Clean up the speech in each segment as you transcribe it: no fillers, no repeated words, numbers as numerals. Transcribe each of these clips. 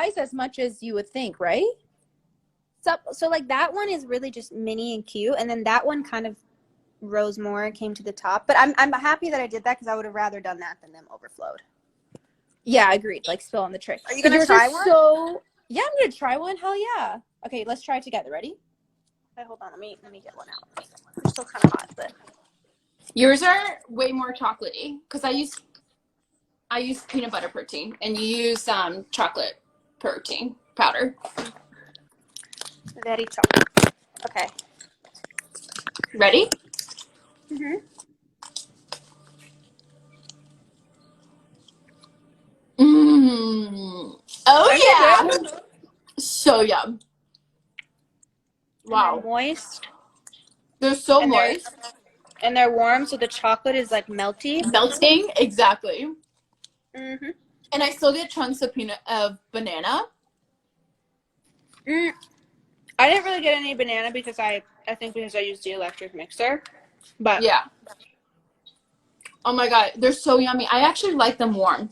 twice as much as you would think, right? So like that one is really just mini and cute, and then that one kind of rose more and came to the top. But I'm happy that I did that because I would have rather done that than them overflowed. Yeah, agreed. Like spill on the tray. Are you gonna try one? Yeah, I'm gonna try one. Hell yeah. Okay, let's try it together. Ready? Okay, hold on. Let me get one out. It's still kind of hot, but yours are way more chocolatey because I use peanut butter protein and you use chocolate protein powder. very chocolate. Okay. Ready? Mhm. Oh yeah. So yum. Wow. They're moist. They're so moist. And they're warm, so the chocolate is like melty. Melting, exactly. Mhm. And I still get chunks of banana. I didn't really get any banana because I think because I used the electric mixer. But yeah. Oh my god, they're so yummy. I actually like them warm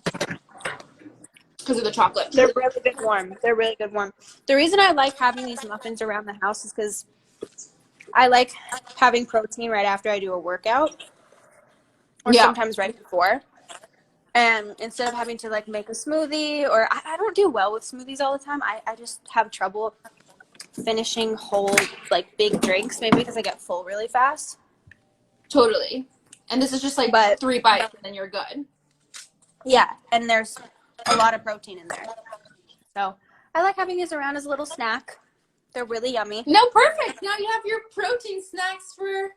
because of the chocolate. They're really good warm. They're really good warm. The reason I like having these muffins around the house is because I like having protein right after I do a workout, or sometimes right before. And instead of having to like make a smoothie, or I don't do well with smoothies all the time. I just have trouble finishing whole like big drinks, maybe because I get full really fast. Totally. And this is just like 3 bites and then you're good. Yeah, and there's a lot of protein in there. So I like having these around as a little snack. They're really yummy. No, perfect. Now you have your protein snacks for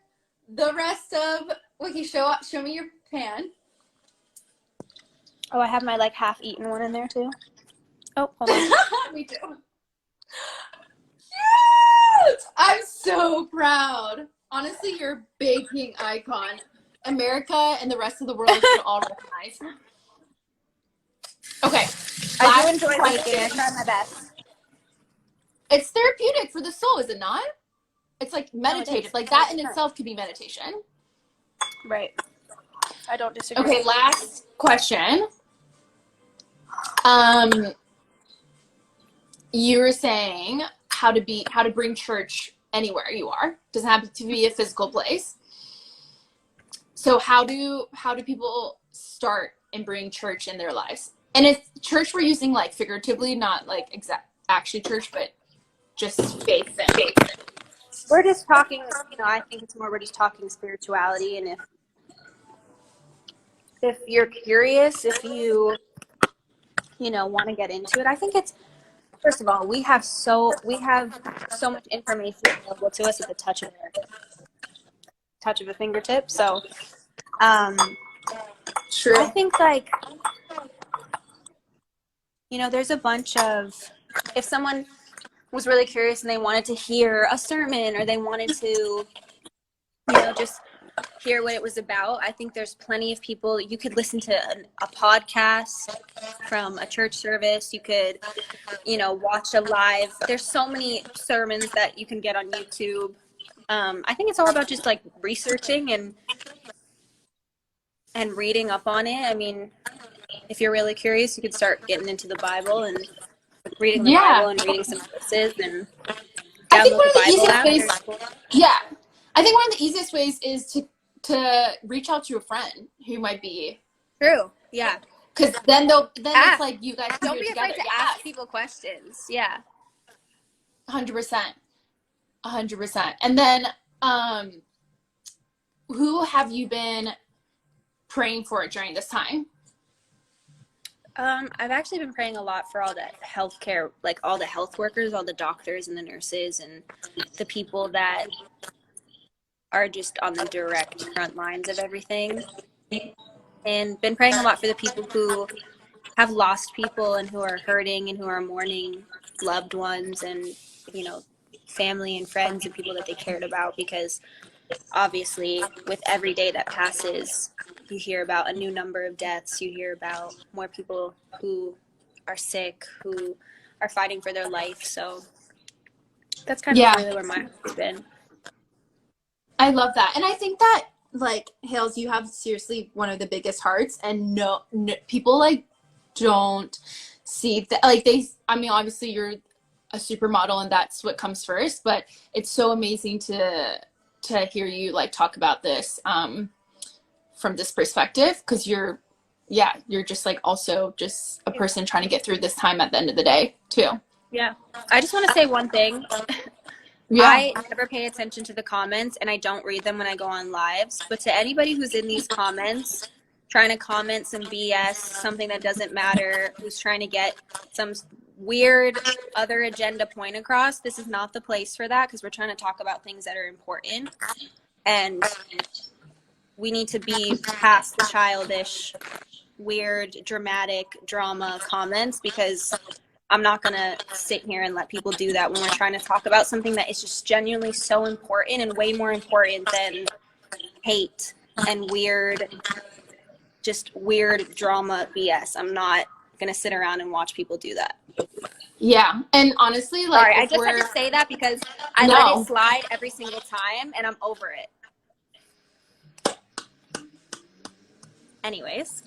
the rest of. Okay, show me your pan. Oh, I have my like half-eaten one in there too. Oh, hold on. Me too. Cute! I'm so proud. Honestly, you're a baking icon. America and the rest of the world should all recognize. Okay. I do enjoy baking. I try my best. It's therapeutic for the soul, is it not? It's like meditative. Like that in itself could be meditation. Right. I don't disagree. Okay, last question. You were saying how to bring church anywhere you are. Doesn't have to be a physical place. So how do people start and bring church in their lives? And if church we're using like figuratively, not like actually church, but just faith and faith. We're just talking, I think it's more we're just talking spirituality, and if you're curious, if you want to get into it, I think it's, first of all, we have so much information available to us at the touch of a fingertip. So True. I think like there's a bunch of, if someone was really curious and they wanted to hear a sermon, or they wanted to just hear what it was about, I think there's plenty of people. You could listen to a podcast from a church service. You could watch a live, there's so many sermons that you can get on YouTube. I think it's all about just like researching and reading up on it. I mean, if you're really curious, you could start getting into the Bible and reading the Bible and reading some verses, and I think one of the Bible easiest app. ways, yeah, I think one of the easiest ways is to reach out to a friend who might be true. Yeah, because then it's like you guys don't be afraid together. to ask people questions. Yeah, 100%. And then who have you been praying for during this time? I've actually been praying a lot for all the healthcare, like all the health workers, all the doctors and the nurses, and the people that are just on the direct front lines of everything. And been praying a lot for the people who have lost people and who are hurting and who are mourning loved ones and, family and friends and people that they cared about, because obviously with every day that passes, you hear about a new number of deaths. You hear about more people who are sick, who are fighting for their life. So that's kind of really where my heart's been. I love that. And I think that, like, Hales, you have seriously one of the biggest hearts, and no people, like, don't see that, like, I mean, obviously you're a supermodel and that's what comes first, but it's so amazing to hear you like talk about this from this perspective, because you're just like also just a person trying to get through this time at the end of the day too. Yeah. I just want to say one thing. Yeah. I never pay attention to the comments, and I don't read them when I go on lives. But to anybody who's in these comments trying to comment some BS, something that doesn't matter, who's trying to get some weird other agenda point across, this is not the place for that, because we're trying to talk about things that are important. And we need to be past the childish, weird, dramatic drama comments, because I'm not going to sit here and let people do that when we're trying to talk about something that is just genuinely so important and way more important than hate and weird drama BS. I'm not going to sit around and watch people do that. Yeah. And honestly, like, sorry, I just had to say that because I let it slide every single time and I'm over it. Anyways,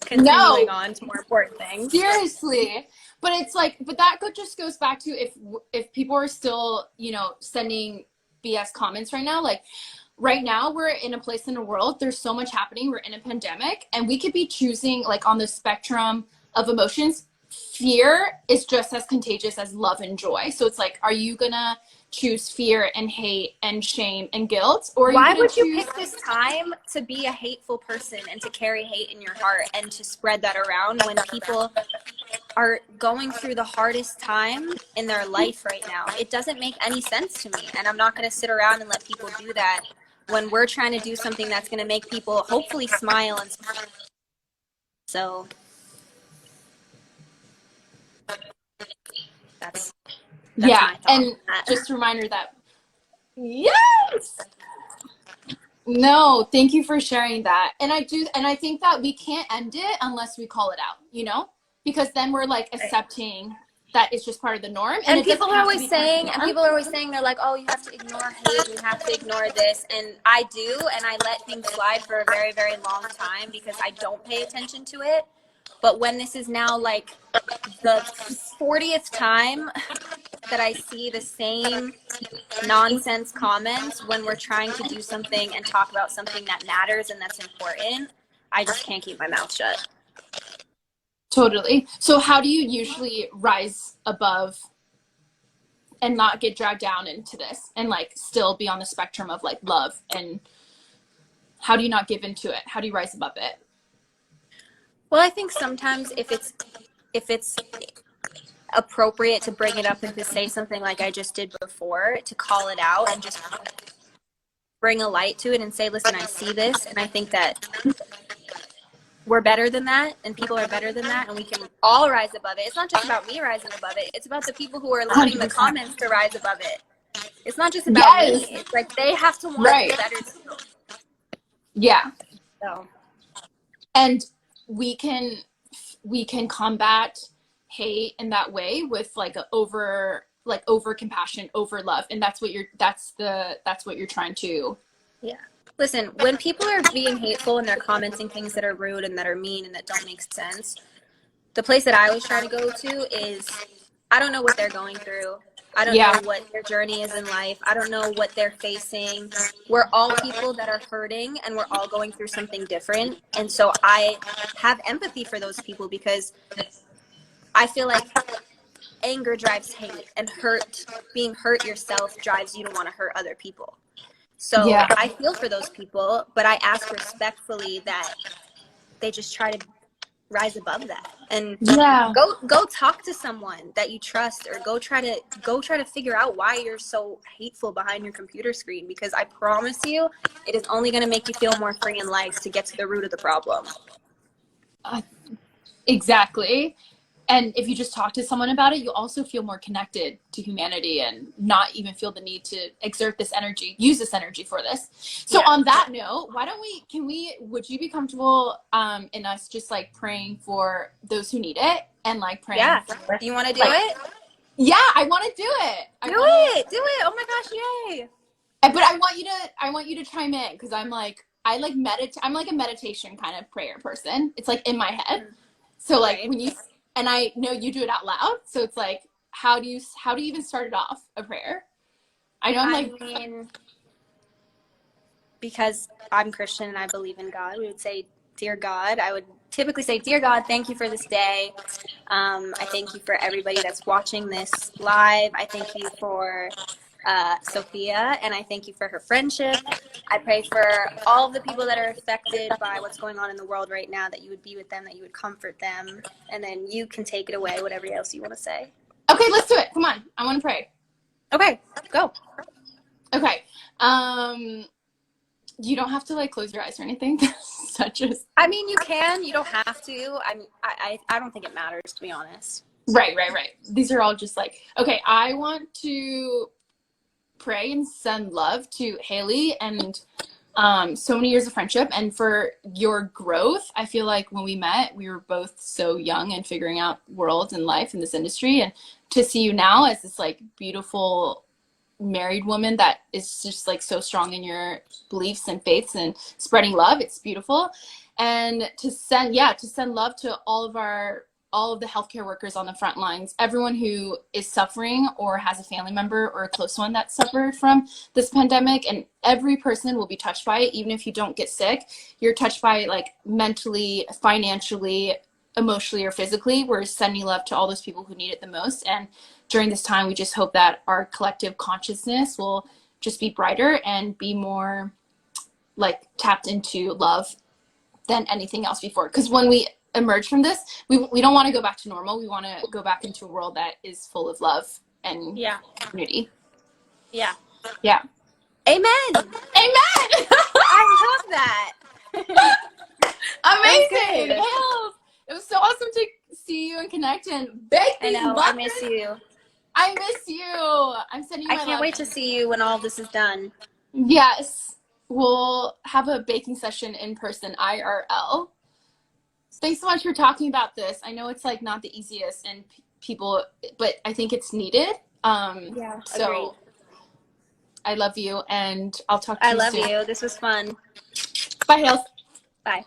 continuing on to more important things. Seriously. But it's like, but that just goes back to if people are still, you know, sending BS comments right now, like right now we're in a place in the world, there's so much happening. We're in a pandemic and we could be choosing like on the spectrum of emotions. Fear is just as contagious as love and joy. So it's like, are you gonna choose fear and hate and shame and guilt? Or why would you pick this time to be a hateful person and to carry hate in your heart and to spread that around when people are going through the hardest time in their life right now? It doesn't make any sense to me, and I'm not going to sit around and let people do that when we're trying to do something that's going to make people hopefully smile and smile. So that's yeah. And just a reminder that yes, no, thank you for sharing that. And I think that we can't end it unless we call it out, you know, because then we're like accepting that it's just part of the norm. And people are always saying, they're like, oh, you have to ignore hate, you have to ignore this. And I do, and I let things slide for a very, very long time because I don't pay attention to it. But when this is now like the 40th time that I see the same nonsense comments when we're trying to do something and talk about something that matters and that's important, I just can't keep my mouth shut. Totally. So how do you usually rise above and not get dragged down into this and like still be on the spectrum of like love? And how do you not give into it? How do you rise above it? Well, I think sometimes if it's appropriate to bring it up and to say something like I just did before, to call it out and just bring a light to it and say, listen, I see this and I think that we're better than that and people are better than that and we can all rise above it. It's not just about me rising above it. It's about the people who are leaving the comments to rise above it. It's not just about me. It's like they have to want to be better too. Yeah. So. And we can combat hate in that way with like over compassion, over love, and that's what you're trying to. Yeah. Listen, when people are being hateful and they're commenting things that are rude and that are mean and that don't make sense, the place that I always try to go to is, I don't know what they're going through. I don't know what their journey is in life. I don't know what they're facing. We're all people that are hurting and we're all going through something different. And so I have empathy for those people because I feel like anger drives hate and being hurt yourself drives you to want to hurt other people. So I feel for those people, but I ask respectfully that they just try to rise above that and go talk to someone that you trust, or go try to figure out why you're so hateful behind your computer screen, because I promise you it is only going to make you feel more free in life to get to the root of the problem. Exactly. And if you just talk to someone about it, you also feel more connected to humanity and not even feel the need to use this energy for this. So on that note, would you be comfortable in us just like praying for those who need it and like praying? Yeah. Do you want to do it? Yeah, I want to do it. Do it. Oh my gosh, yay. But I want you to chime in, because I'm like a meditation kind of prayer person. It's like in my head. So like when you and I know you do it out loud. So it's like, how do you even start it off, a prayer? I know I mean, because I'm Christian and I believe in God, we would say, Dear God. I would typically say, Dear God, thank you for this day. I thank you for everybody that's watching this live. I thank you for Sophia, and I thank you for her friendship. I pray for all of the people that are affected by what's going on in the world right now, that you would be with them, that you would comfort them, and then you can take it away, whatever else you want to say. Okay, let's do it. Come on. I want to pray. Okay, go. Okay. You don't have to like close your eyes or anything. I mean, you can. You don't have to. I mean, I don't think it matters, to be honest. Right. These are all just like, okay, I want to pray and send love to Hailey and so many years of friendship and for your growth. I feel like when we met, we were both so young and figuring out worlds and life in this industry, and to see you now as this like beautiful married woman that is just like so strong in your beliefs and faiths and spreading love, it's beautiful. And to send love to all of the healthcare workers on the front lines, everyone who is suffering or has a family member or a close one that suffered from this pandemic. And every person will be touched by it. Even if you don't get sick, you're touched by it, like mentally, financially, emotionally, or physically. We're sending love to all those people who need it the most. And during this time, we just hope that our collective consciousness will just be brighter and be more like tapped into love than anything else before. Because when we emerge from this, we don't want to go back to normal. We want to go back into a world that is full of love and unity. Yeah. Amen. I love that. Amazing. It was so awesome to see you and connect and bake these muffins. I miss you. I'm sending you my I can't wait to see you when all this is done. Yes. We'll have a baking session in person, IRL. Thanks so much for talking about this. I know it's like not the easiest and people, but I think it's needed. So agreed. I love you, and I'll talk to you soon. I love you. This was fun. Bye, Hales. Bye.